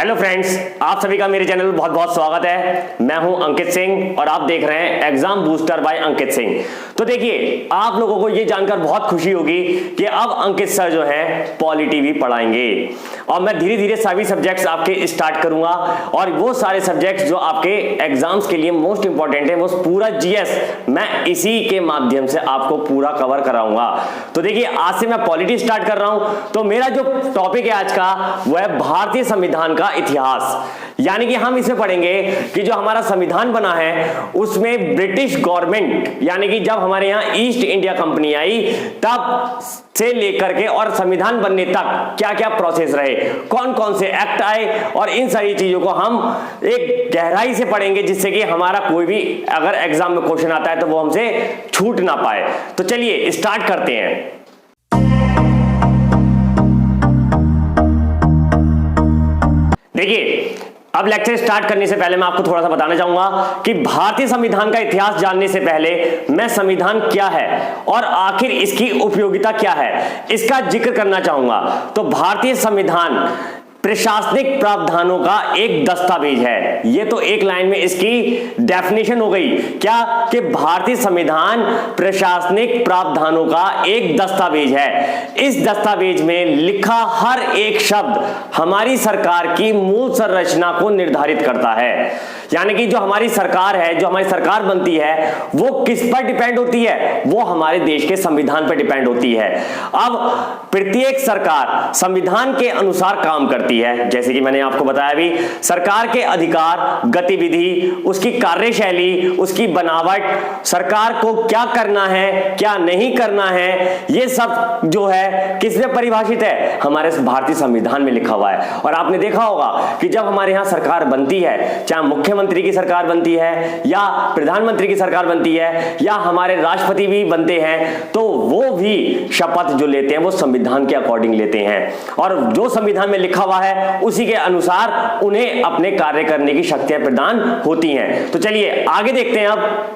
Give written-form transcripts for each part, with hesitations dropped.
Hello friends, आप सभी का मेरे चैनल में बहुत बहुत स्वागत है। मैं हूं अंकित सिंह और आप देख रहे हैं exam booster bye Ankit Singh. तो देखिए, आप लोगों को ये जानकर बहुत खुशी होगी कि अब अंकित सर जो है पॉलिटी भी पढ़ाएंगे और मैं धीरे धीरे सभी सब्जेक्ट्स आपके स्टार्ट करूंगा और वो सारे सब्जेक्ट्स जो आपके एग्जाम्स के लिए मोस्ट इंपॉर्टेंट है, वो पूरा जीएस मैं इसी के माध्यम से आपको पूरा कवर कराऊंगा। तो देखिए, आज से मैं पॉलिटी स्टार्ट कर रहा हूं। तो मेरा जो टॉपिक है आज का वो है भारतीय संविधान का इतिहास। यानी कि हम इसे पढ़ेंगे कि जो हमारा संविधान बना है उसमें ब्रिटिश गवर्नमेंट, यानी कि जब हमारे यहां ईस्ट इंडिया कंपनी आई तब से लेकर के और संविधान बनने तक क्या क्या प्रोसेस रहे, कौन कौन से एक्ट आए, और इन सारी चीजों को हम एक गहराई से पढ़ेंगे जिससे कि हमारा कोई भी अगर एग्जाम में क्वेश्चन आता है तो वो हमसे छूट ना पाए। तो चलिए स्टार्ट करते हैं। देखिए, अब लेक्चर स्टार्ट करने से पहले मैं आपको थोड़ा सा बताना चाहूंगा कि भारतीय संविधान का इतिहास जानने से पहले मैं संविधान क्या है और आखिर इसकी उपयोगिता क्या है इसका जिक्र करना चाहूंगा। तो भारतीय संविधान प्रशासनिक प्रावधानों का एक दस्तावेज है। ये तो एक लाइन में इसकी डेफिनेशन हो गई क्या, कि भारतीय संविधान प्रशासनिक प्रावधानों का एक दस्तावेज है। इस दस्तावेज में लिखा हर एक शब्द हमारी सरकार की मूल संरचना को निर्धारित करता है। यानी कि जो हमारी सरकार है, जो हमारी सरकार बनती है, वो किस पर डिपेंड होती है? वो हमारे देश के संविधान पर डिपेंड होती है। अब प्रत्येक सरकार संविधान के अनुसार काम करती है। जैसे कि मैंने आपको बताया भी, सरकार के अधिकार, गतिविधि, उसकी कार्यशैली, उसकी बनावट, सरकार को क्या करना है क्या नहीं करना है, ये सब जो है किसमें परिभाषित है? हमारे भारतीय संविधान में लिखा हुआ है। और आपने देखा होगा कि जब हमारे यहां सरकार बनती है, चाहे मुख्यमंत्री की सरकार बनती है या प्रधानमंत्री की सरकार बनती है या हमारे राष्ट्रपति भी बनते हैं, तो वो भी शपथ जो लेते हैं वो संविधान के अकॉर्डिंग लेते हैं और जो संविधान में लिखा हुआ है उसी के अनुसार उन्हें अपने कार्य करने की शक्तियां प्रदान होती हैं। तो चलिए आगे देखते हैं। अब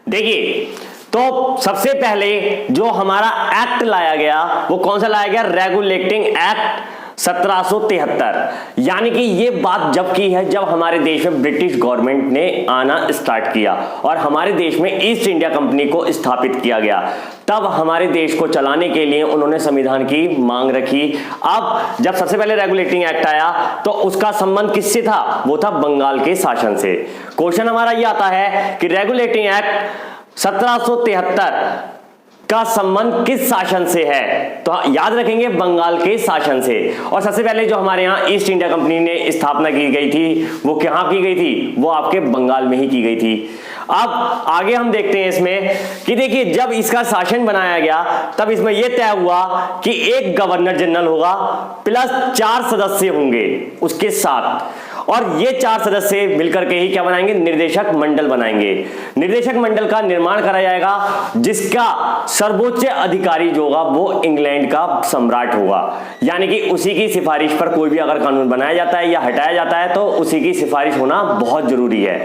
देखिए, तो सबसे पहले जो हमारा एक्ट लाया गया वो कौन सा लाया गया? Regulating act 1773। यानी कि ये बात जब की है जब हमारे देश में ब्रिटिश गवर्नमेंट ने आना स्टार्ट किया और हमारे देश में ईस्ट इंडिया कंपनी को स्थापित किया गया, तब हमारे देश को चलाने के लिए उन्होंने संविधान की मांग रखी। अब जब सबसे पहले रेगुलेटिंग एक्ट आया तो उसका संबंध किससे था? वो था बंगाल के शासन से। क्वेश्चन हमारा ये आता है कि रेगुलेटिंग एक्ट 1773 का संबंध किस शासन से है? तो याद रखेंगे, बंगाल के शासन से। और सबसे पहले जो हमारे यहाँ ईस्ट इंडिया कंपनी ने स्थापना की गई थी वो कहाँ की गई थी? वो आपके बंगाल में ही की गई थी। अब आगे हम देखते हैं इसमें कि देखिए, जब इसका शासन बनाया गया तब इसमें यह तय हुआ कि एक गवर्नर जनरल होगा प्लस 4 सदस्य होंगे उसके साथ, और ये 4 सदस्य मिलकर के ही क्या बनाएंगे? निर्देशक मंडल बनाएंगे। निर्देशक मंडल का निर्माण करा जाएगा जिसका सर्वोच्च अधिकारी जो होगा वो इंग्लैंड का सम्राट होगा। यानी कि उसी की सिफारिश पर कोई भी अगर कानून बनाया जाता है या हटाया जाता है तो उसी की सिफारिश होना बहुत जरूरी है।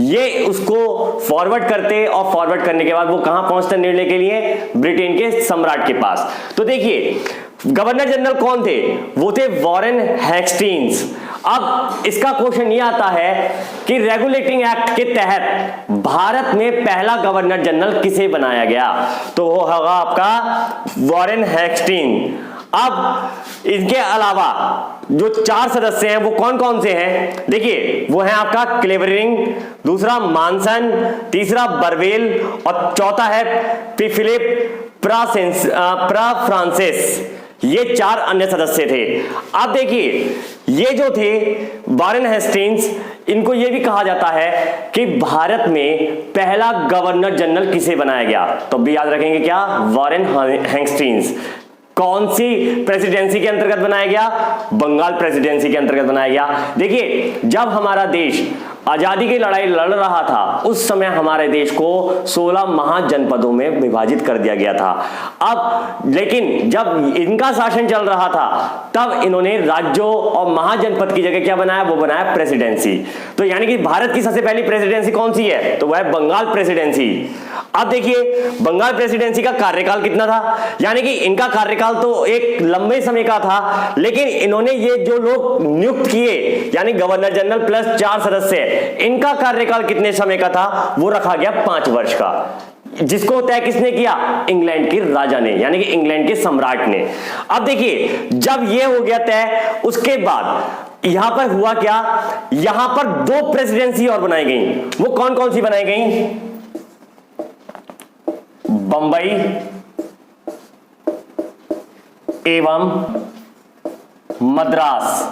ये उसको फॉरवर्ड करते और फॉरवर्ड करने के बाद वो कहां पहुंचते निर्णय के लिए? ब्रिटेन के सम्राट के पास। तो देखिए, गवर्नर जनरल कौन थे? वो थे वॉरेन हेस्टिंग्स। अब इसका क्वेश्चन ये आता है कि रेगुलेटिंग एक्ट के तहत भारत में पहला गवर्नर जनरल किसे बनाया गया? तो वो होगा आपका वॉरेन हेस्टिंग्स। अब इनके अलावा जो 4 सदस्य हैं वो कौन कौन से हैं? देखिए, वो है आपका क्लेवरिंग, दूसरा मानसन, तीसरा बर्वेल और चौथा है फिलिप फ्रांसिस। ये 4 अन्य सदस्य थे। अब देखिए, ये जो थे वॉरेन हेस्टिंग्स, इनको ये भी कहा जाता है कि भारत में पहला गवर्नर जनरल किसे बनाया गया? तो भी याद रखेंगे क्या? Warren Hastings. कौन सी प्रेसिडेंसी के अंतर्गत बनाया गया? बंगाल प्रेसिडेंसी के अंतर्गत बनाया गया। देखिए, जब हमारा देश आजादी की लड़ाई लड़ रहा था उस समय हमारे देश को 16 महाजनपदों में विभाजित कर दिया गया था। अब लेकिन जब इनका शासन चल रहा था तब इन्होंने राज्यों और महाजनपद की जगह क्या बनाया? वो बनाया प्रेसिडेंसी। तो यानी कि भारत की सबसे पहली प्रेसिडेंसी कौन सी है? तो वह है बंगाल प्रेसिडेंसी। अब देखिए बंगाल प्रेसिडेंसी का कार्यकाल कितना था, यानी कि इनका कार्यकाल तो एक लंबे समय का था, लेकिन इन्होंने ये जो लोग नियुक्त किए यानी गवर्नर जनरल प्लस 4 सदस्य, इनका कार्यकाल कितने समय का था, वो रखा गया 5 वर्ष का, जिसको तय किसने किया, इंग्लैंड के राजा ने, यानी कि इंग्लैंड के सम्राट ने। अब देखिए जब ये हो गया तय, उसके बाद यहां पर हुआ क्या, यहां पर 2 प्रेसिडेंसी और बनाई गई। वो कौन कौन सी बनाई गई, बंबई एवं मद्रास,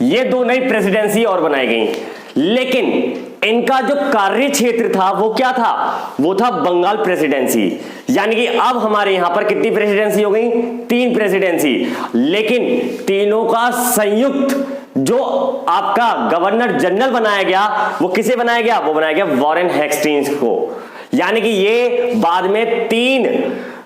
ये 2 नई प्रेसिडेंसी और बनाई गई। लेकिन इनका जो कार्य क्षेत्र था वो क्या था, वो था बंगाल प्रेसिडेंसी। यानी कि अब हमारे यहां पर कितनी प्रेसिडेंसी हो गई, 3 प्रेसिडेंसी, लेकिन तीनों का संयुक्त जो आपका गवर्नर जनरल बनाया गया, वो किसे बनाया गया, वो बनाया गया वॉरेन हेस्टिंग्स को। यानी कि ये बाद में 3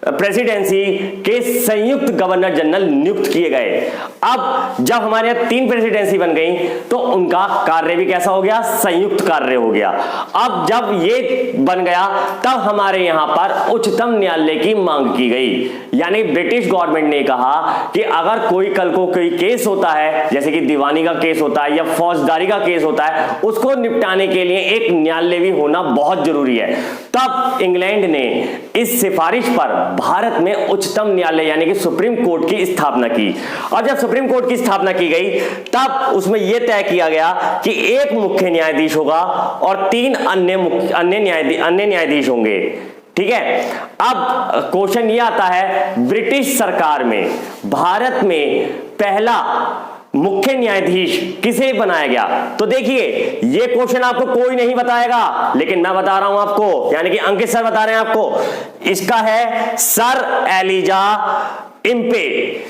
प्रेसिडेंसी के संयुक्त गवर्नर जनरल नियुक्त किए गए। अब जब हमारे यहां 3 प्रेसिडेंसी बन गई तो उनका कार्य भी कैसा हो गया, संयुक्त कार्य हो गया। अब जब ये बन गया तब हमारे यहां पर उच्चतम न्यायालय की मांग की गई, यानी ब्रिटिश गवर्नमेंट ने कहा कि अगर कोई कल को कोई केस होता है, जैसे कि दीवानी का केस होता है या फौजदारी का केस होता है, उसको निपटाने के लिए एक न्यायालय भी होना बहुत जरूरी है। तब इंग्लैंड ने इस सिफारिश पर भारत में उच्चतम न्यायालय यानी कि सुप्रीम कोर्ट की स्थापना की। और जब सुप्रीम कोर्ट की स्थापना की गई तब उसमें यह तय किया गया कि एक मुख्य न्यायाधीश होगा और 3 अन्य न्यायाधीश होंगे। ठीक है, अब क्वेश्चन ये आता है, ब्रिटिश सरकार में भारत में पहला मुख्य न्यायाधीश किसे बनाया गया। तो देखिए ये क्वेश्चन आपको कोई नहीं बताएगा, लेकिन मैं बता रहा हूं आपको, यानी कि अंकित सर बता रहे हैं आपको। इसका है सर एलिजा इम्पे।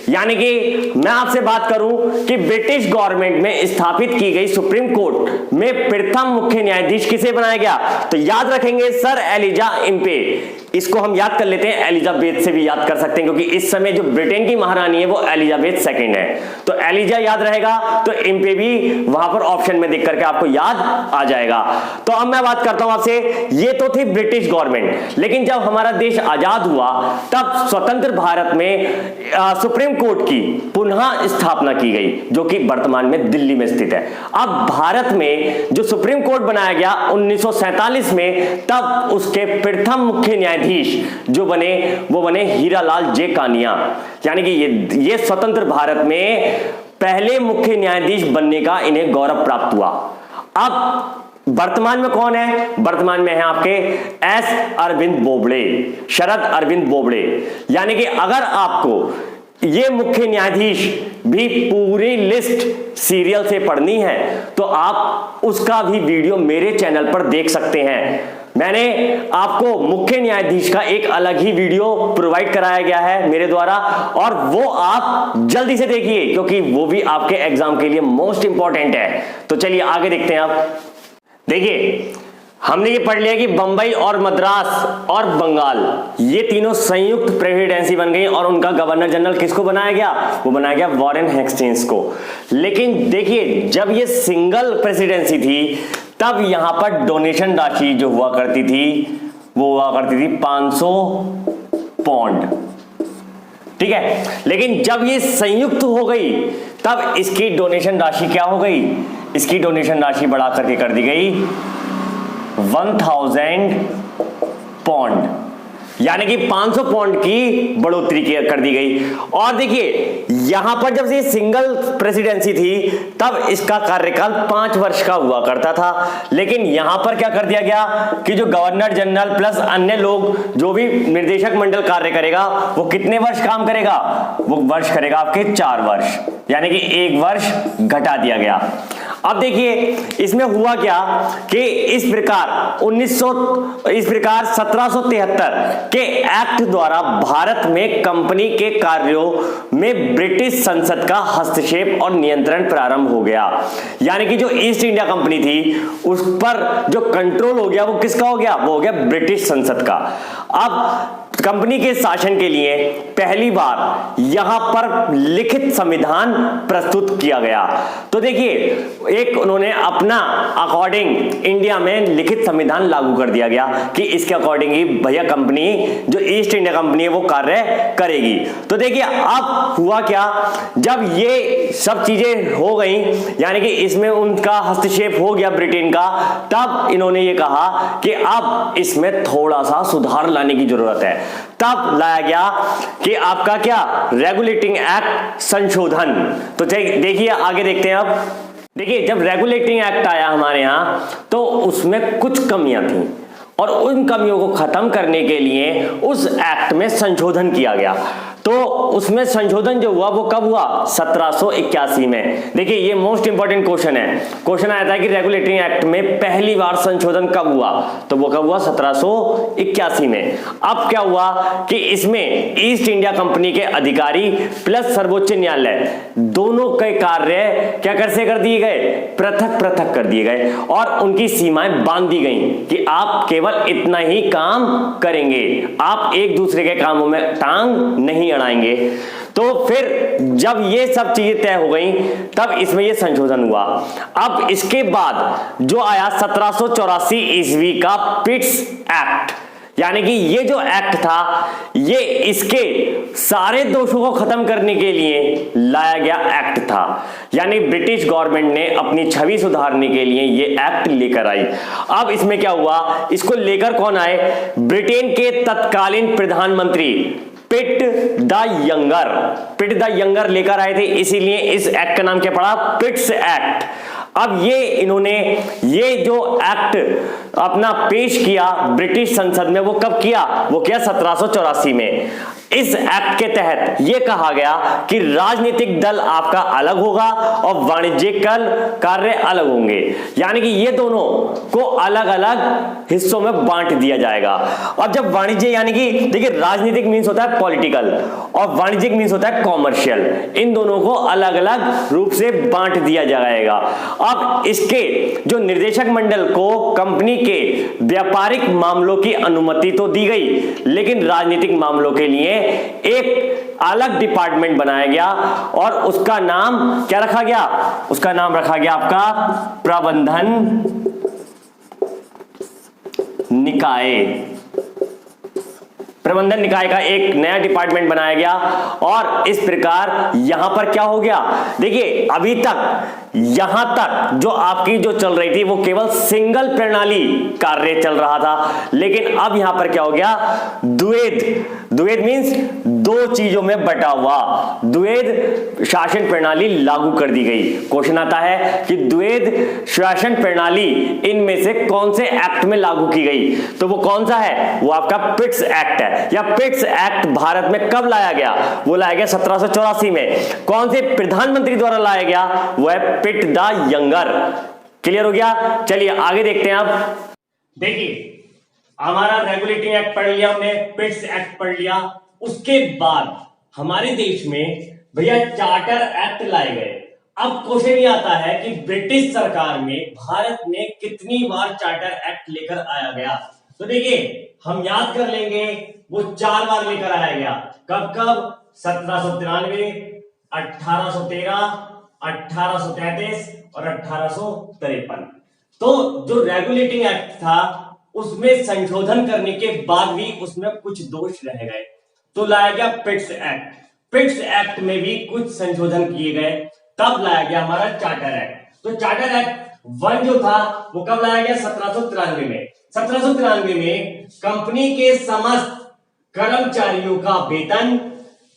यानी कि मैं आपसे बात करूं कि ब्रिटिश गवर्नमेंट में स्थापित की गई सुप्रीम कोर्ट में प्रथम मुख्य न्यायाधीश किसे बनाया गया, तो याद रखेंगे सर एलिजा इम्पे। इसको हम याद कर लेते हैं, एलिजाबेथ से भी याद कर सकते हैं, क्योंकि इस समय जो ब्रिटेन की महारानी है वो एलिजाबेथ सेकंड है। तो एलिजा याद रहेगा तो इम्पे भी वहां पर ऑप्शन में दिख करके आपको याद आ जाएगा। तो अब मैं बात करता हूं आपसे, ये तो थी ब्रिटिश गवर्नमेंट, लेकिन जब हमारा देश आजाद हुआ तब स्वतंत्र भारत में सुप्रीम कोर्ट की पुनः स्थापना की गई, जो कि वर्तमान में दिल्ली में स्थित है। अब भारत में जो सुप्रीम कोर्ट बनाया गया 1947 में, तब उसके प्रथम मुख्य न्यायाधीश जो बने वो बने हीरालाल जे कानिया। यानी कि ये स्वतंत्र भारत में पहले मुख्य न्यायाधीश बनने का इन्हें गौरव प्राप्त हुआ। अब वर्तमान में कौन है, वर्तमान में है आपके एस अरविंद बोबड़े, शरद अरविंद बोबड़े। यानी कि अगर आपको ये मुख्य न्यायाधीश भी पूरी लिस्ट सीरियल से पढ़नी है तो आप उसका भी वीडियो मेरे चैनल पर देख सकते हैं। मैंने आपको मुख्य न्यायाधीश का एक अलग ही वीडियो प्रोवाइड कराया गया है मेरे द्वारा, और वो आप जल्दी से देखिए क्योंकि वो भी आपके एग्जाम के लिए मोस्ट इंपॉर्टेंट है। तो चलिए आगे देखते हैं। आप देखिए हमने ये पढ़ लिया कि बंबई और मद्रास और बंगाल ये तीनों संयुक्त प्रेसिडेंसी बन गई और उनका गवर्नर जनरल किसको बनाया गया, वो बनाया गया वॉरेन हेस्टिंग्स को। लेकिन देखिए जब ये सिंगल प्रेसिडेंसी थी तब यहां पर डोनेशन राशि जो हुआ करती थी वो हुआ करती थी 500 पौंड। ठीक है, लेकिन जब ये संयुक्त हो गई तब इसकी डोनेशन राशि क्या हो गई, इसकी डोनेशन राशि बढ़ा करके कर दी गई 1000 पौंड, यानी कि 500 पौंड की बढ़ोतरी कर दी गई। और देखिए यहां पर जब ये सिंगल प्रेसिडेंसी थी तब इसका कार्यकाल 5 वर्ष का हुआ करता था, लेकिन यहां पर क्या कर दिया गया कि जो गवर्नर जनरल प्लस अन्य लोग जो भी निर्देशक मंडल कार्य करेगा वो कितने वर्ष काम करेगा, वो वर्ष करेगा आपके 4 वर्ष, यानी कि 1 वर्ष घटा दिया गया। अब देखिए इसमें हुआ क्या कि इस प्रकार 1773 के एक्ट द्वारा भारत में कंपनी के कार्यों में ब्रिटिश संसद का हस्तक्षेप और नियंत्रण प्रारंभ हो गया। यानी कि जो ईस्ट इंडिया कंपनी थी उस पर जो कंट्रोल हो गया वो किसका हो गया, वो हो गया ब्रिटिश संसद का। अब कंपनी के शासन के लिए पहली बार यहां पर लिखित संविधान प्रस्तुत किया गया। तो देखिए, एक उन्होंने अपना अकॉर्डिंग इंडिया में लिखित संविधान लागू कर दिया गया कि इसके अकॉर्डिंग ही भैया कंपनी जो ईस्ट इंडिया कंपनी है वो कार्य करेगी। तो देखिए अब हुआ क्या, जब ये सब चीजें हो गई, यानी कि इसमें उनका हस्तक्षेप हो गया ब्रिटेन का, तब इन्होंने ये कहा कि अब इसमें थोड़ा सा सुधार लाने की जरूरत है। तब लाया गया कि आपका क्या, रेगुलेटिंग एक्ट संशोधन। तो देखिए आगे देखते हैं। अब देखिए, जब रेगुलेटिंग एक्ट आया हमारे यहां तो उसमें कुछ कमियां थी और उन कमियों को खत्म करने के लिए उस एक्ट में संशोधन किया गया। तो उसमें संशोधन जो हुआ वो कब हुआ, 1781 में। देखिए ये मोस्ट इंपॉर्टेंट क्वेश्चन है। क्वेश्चन आया था कि रेगुलेटरी एक्ट में पहली बार संशोधन कब हुआ, तो वो कब हुआ, 1781 में। अब क्या हुआ कि इसमें ईस्ट इंडिया कंपनी के अधिकारी प्लस सर्वोच्च न्यायालय दोनों के कार्य क्या कैसे कर दिए गए, पृथक पृथक कर दिए गए और उनकी सीमाएं बांध दी गई कि आप केवल इतना ही काम करेंगे, आप एक दूसरे के कामों में टांग नहीं अड़ाएंगे। तो फिर जब ये सब चीजें तय हो गई तब इसमें ये संशोधन हुआ। अब इसके बाद जो आया 1784 ईस्वी का पिट्स एक्ट, यानी कि ये जो एक्ट था ये इसके सारे दोषों को खत्म करने के लिए लाया गया एक्ट था। यानी ब्रिटिश गवर्नमेंट ने अपनी छवि सुधारने के लिए ये एक्ट लेकर आई। अब इसमें क्या हुआ, इसको लेकर कौन आए, ब्रिटेन के तत्कालीन प्रधानमंत्री पिट द यंगर लेकर आए थे, इसीलिए इस एक्ट का नाम क्या पड़ा, पिट्स एक्ट। अब ये इन्होंने ये जो एक्ट अपना पेश किया ब्रिटिश संसद में, वो कब किया, वो किया 1784 में। इस एक्ट के तहत यह कहा गया कि राजनीतिक दल आपका अलग होगा और वाणिज्यिक कार्य अलग होंगे, यानी कि ये दोनों को अलग अलग हिस्सों में बांट दिया जाएगा। अब जब वाणिज्य, यानी कि देखिए राजनीतिक मीन्स होता है पॉलिटिकल और वाणिज्यिक मीन्स होता है कॉमर्शियल, इन दोनों को अलग अलग रूप से बांट दिया जाएगा। अब इसके जो निर्देशक मंडल को कंपनी के व्यापारिक मामलों की अनुमति तो दी गई, लेकिन राजनीतिक मामलों के लिए एक अलग डिपार्टमेंट बनाया गया और उसका नाम क्या रखा गया, उसका नाम रखा गया आपका प्रबंधन निकाय। प्रबंधन निकाय का एक नया डिपार्टमेंट बनाया गया और इस प्रकार यहां पर क्या हो गया, देखिए अभी तक यहां तक जो आपकी जो चल रही थी वो केवल सिंगल प्रणाली कार्य चल रहा था, लेकिन अब यहां पर क्या हो गया, द्वैध मींस दो चीजों में बटा हुआ द्वैध शासन प्रणाली लागू कर दी गई। क्वेश्चन आता है कि द्वैध शासन प्रणाली इनमें से कौन से एक्ट में लागू की गई, तो वो कौन सा है, वो आपका पिट्स एक्ट है। या पिट्स एक्ट भारत में कब लाया गया, वो लाया गया 1784 में। कौन से प्रधानमंत्री द्वारा लाया गया, वो है पिट द यंगर। क्लियर हो गया, चलिए आगे देखते हैं। अब देखिए हमारा रेगुलेटिंग एक्ट पढ़ लिया हमने, पिट्स एक्ट पढ़ लिया, उसके बाद हमारे देश में भैया चार्टर एक्ट लाए गए। अब क्वेश्चन ये आता है कि ब्रिटिश सरकार में भारत में कितनी बार चार्टर एक्ट लेकर आया गया, तो देखिए हम याद कर लेंगे, वो 4 बार लेकर आया गया। कब कब, 1793, 1813, 1833 और 1853। तो जो रेगुलेटिंग एक्ट था उसमें संशोधन करने के बाद भी उसमें कुछ दोष रह गए, तो लाया गया पिट्स एक्ट। पिट्स एक्ट में भी कुछ संशोधन किए गए, तब लाया गया हमारा चार्टर एक्ट। तो चार्टर एक्ट 1 जो था वो कब लाया गया, 1793 में। 1793 में कंपनी के समस्त कर्मचारियों का वेतन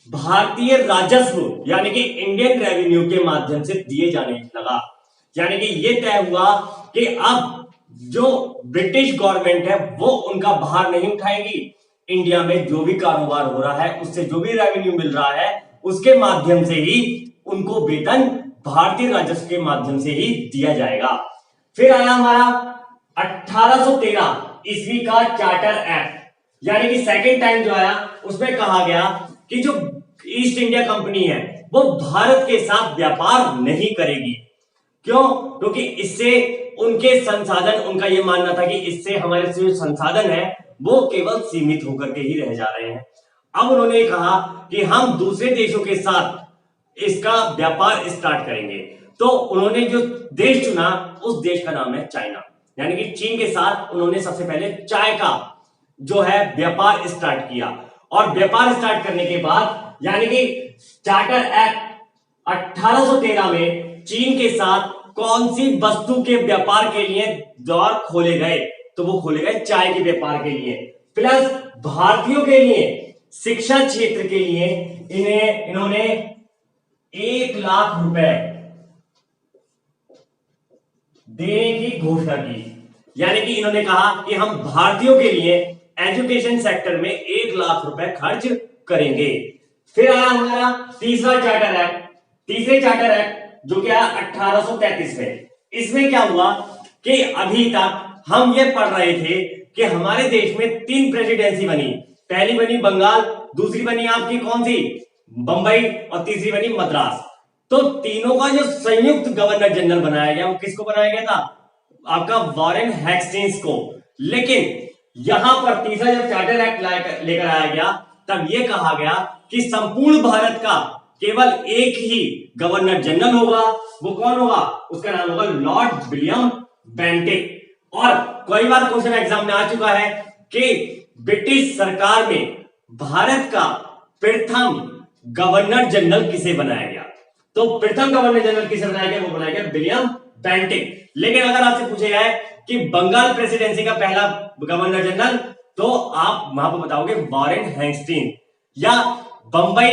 भारतीय राजस्व यानी कि इंडियन रेवेन्यू के माध्यम से दिए जाने लगा। यानी कि यह तय हुआ कि अब जो ब्रिटिश गवर्नमेंट है वो उनका भार नहीं उठाएगी, इंडिया में जो भी कारोबार हो रहा है उससे जो भी रेवेन्यू मिल रहा है उसके माध्यम से ही उनको वेतन भारतीय राजस्व के माध्यम से ही दिया जाएगा। फिर आया हमारा 1813 ईस्वी का चार्टर एक्ट, यानी कि सेकेंड टाइम जो आया उसमें कहा गया कि जो ईस्ट इंडिया कंपनी है वो भारत के साथ व्यापार नहीं करेगी। क्यों, क्योंकि इससे उनके संसाधन, उनका यह मानना था कि इससे हमारे जो संसाधन है वो केवल सीमित होकर के ही रह जा रहे हैं। अब उन्होंने कहा कि हम दूसरे देशों के साथ इसका व्यापार स्टार्ट करेंगे। तो उन्होंने जो देश चुना उस देश का नाम है चाइना, यानी कि चीन के साथ उन्होंने सबसे पहले चाय का जो है व्यापार स्टार्ट किया। और व्यापार स्टार्ट करने के बाद यानी कि चार्टर एक्ट 1813 में चीन के साथ कौन सी वस्तु के व्यापार के लिए द्वार खोले गए, तो वो खोले गए चाय के व्यापार के लिए। प्लस भारतीयों के लिए शिक्षा क्षेत्र के लिए इन्होंने 1 लाख रुपए देने की घोषणा की। यानी कि इन्होंने कहा कि हम भारतीयों के लिए एजुकेशन सेक्टर में 1 लाख रुपए खर्च करेंगे। फिर आया हमारा तीसरा चार्टर एक्ट, तीसरे चार्टर एक्ट जो कि आया 1833 में। इसमें क्या हुआ कि अभी तक हम ये पढ़ रहे थे कि हमारे देश में 3 प्रेसिडेंसी बनी। पहली बनी बंगाल, दूसरी बनी आपकी कौन सी बंबई, और तीसरी बनी मद्रास। तो तीनों का जो संयुक्त गवर्नर जनरल बनाया गया वो किसको बनाया गया था? आपका वॉरेन हेस्टिंग्स को। लेकिन यहां पर तीसरा जब चार्टर एक्ट लेकर आया गया तब यह कहा गया कि संपूर्ण भारत का केवल एक ही गवर्नर जनरल होगा। वो कौन होगा? उसका नाम होगा लॉर्ड विलियम बेंटिक। और कई बार क्वेश्चन एग्जाम में आ चुका है कि ब्रिटिश सरकार में भारत का प्रथम गवर्नर जनरल किसे बनाया गया? तो प्रथम गवर्नर जनरल किसे बनाया गया? वो बनाया गया विलियम बेंटिक। लेकिन अगर आपसे पूछा जाए कि बंगाल प्रेसिडेंसी का पहला गवर्नर जनरल, तो आप वहां पर बताओगे वॉरेन हेस्टिंग्स। या बंबई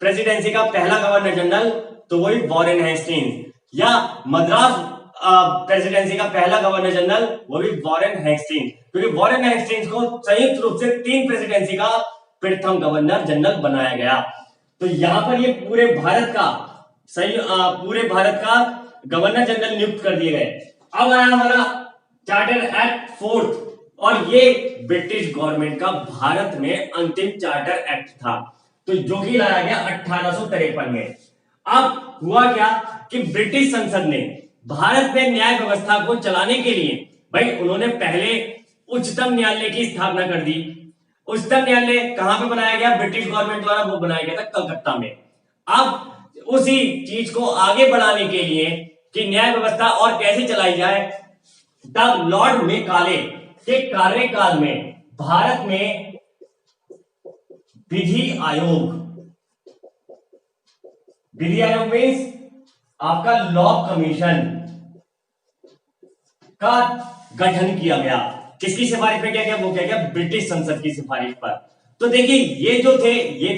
प्रेसिडेंसी का पहला गवर्नर जनरल, तो वही वॉरेन हेस्टिंग्स। या मद्रास प्रेसिडेंसी का पहला गवर्नर जनरल, वो भी वॉरेन हेस्टिंग्स। क्योंकि वॉरेन हेस्टिंग्स को संयुक्त रूप से 3 प्रेसिडेंसी का प्रथम गवर्नर जनरल बनाया गया। तो यहां पर ये पूरे भारत का गवर्नर जनरल नियुक्त कर दिए गए। अब आया हमारा चार्टर एक्ट 4th, और ये ब्रिटिश गवर्नमेंट का भारत में अंतिम चार्टर एक्ट था, तो जो कि लाया गया 1853 में। अब हुआ क्या कि ब्रिटिश संसद ने भारत में न्याय व्यवस्था को चलाने के लिए, भाई उन्होंने पहले उच्चतम न्यायालय की स्थापना कर दी। उच्चतम न्यायालय कहां पे बनाया गया? ब्रिटिश गवर्नमेंट द्वारा वो बनाया गया था कलकत्ता में। अब उसी चीज को आगे बढ़ाने के लिए कि न्याय व्यवस्था और कैसे चलाई जाए, तब लॉर्ड मेकाले के कार्यकाल में भारत में विधि आयोग मीन्स आपका लॉ कमीशन का गठन किया गया। किसकी सिफारिश पे किया गया? वो किया गया ब्रिटिश संसद की सिफारिश पर। तो देखिए ये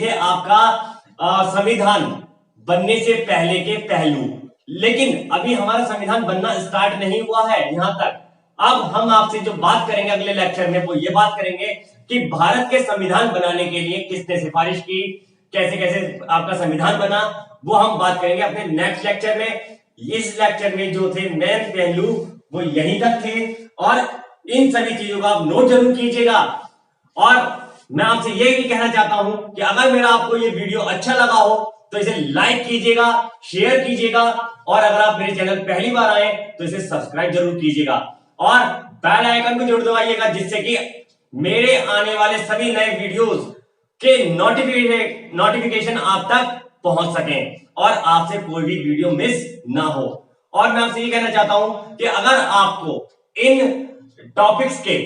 थे आपका संविधान बनने से पहले के पहलू। लेकिन अभी हमारा संविधान बनना स्टार्ट नहीं हुआ है यहां तक। अब हम आपसे जो बात करेंगे अगले लेक्चर में वो ये बात करेंगे कि भारत के संविधान बनाने के लिए किसने सिफारिश की, कैसे कैसे आपका संविधान बना, वो हम बात करेंगे अपने नेक्स्ट लेक्चर में। इस लेक्चर में जो थे मेन पहलू वो यहीं तक थे, और इन सभी चीजों का आप नोट जरूर कीजिएगा। और मैं आपसे ये भी कहना चाहता हूं कि अगर मेरा आपको ये वीडियो अच्छा लगा हो तो इसे लाइक कीजिएगा, शेयर कीजिएगा, और अगर आप मेरे चैनल पहली बार आए तो इसे सब्सक्राइब जरूर कीजिएगा, और बेल आइकन को जरूर दबाइएगा, जिससे कि मेरे आने वाले सभी नए वीडियोस के नोटिफिकेशन आप तक पहुंच सकें और आपसे कोई भी वीडियो मिस ना हो। और मैं आपसे ये कहना चाहता हूं कि अगर आपको इन टॉपिक्स के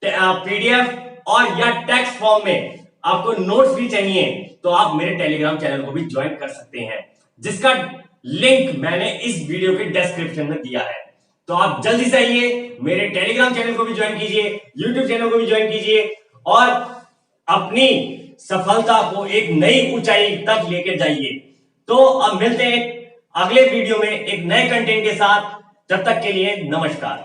पीडीएफ और या टेक्स्ट फॉर्म में आपको नोट्स भी चाहिए तो आप मेरे टेलीग्राम चैनल को भी ज्वाइन कर सकते हैं, जिसका लिंक मैंने इस वीडियो के डिस्क्रिप्शन में दिया है। तो आप जल्दी से आइए, मेरे टेलीग्राम चैनल को भी ज्वाइन कीजिए, यूट्यूब चैनल को भी ज्वाइन कीजिए, और अपनी सफलता को एक नई ऊंचाई तक लेकर जाइए। तो अब मिलते हैं अगले वीडियो में एक नए कंटेंट के साथ। तब तक के लिए नमस्कार।